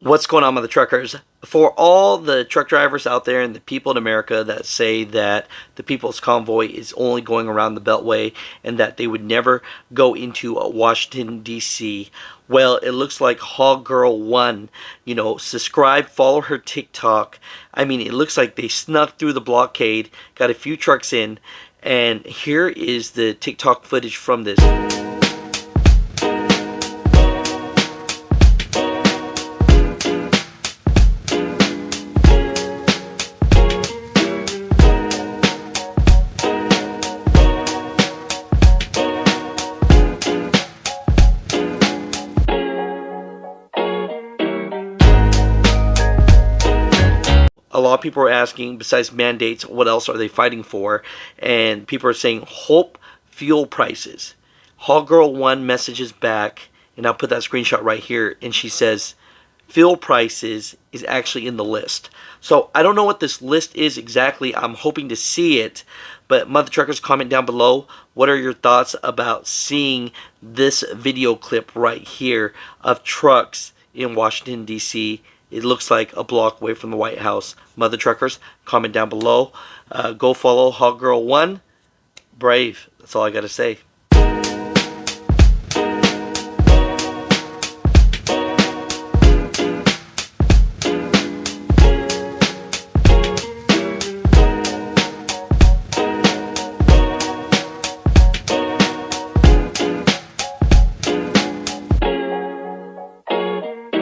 What's going on with the truckers? For all the truck drivers out there and the people in America that say that the People's Convoy is only going around the Beltway and that they would never go into Washington, D.C., well, it looks like Hog Girl 1, subscribe, follow her TikTok. I mean, it looks like they snuck through the blockade, got a few trucks in, and here is the TikTok footage from this. A lot of people are asking, besides mandates, what else are they fighting for? And people are saying, hope fuel prices. Hog Girl 1 messages back, and I'll put that screenshot right here, and she says, fuel prices is actually in the list. So I don't know what this list is exactly. I'm hoping to see it. But Mother Truckers, comment down below. What are your thoughts about seeing this video clip right here of trucks in Washington, D.C.? It looks like a block away from the White House. Mother Truckers, comment down below. Go follow Hog Girl 1. Brave. That's all I got to say.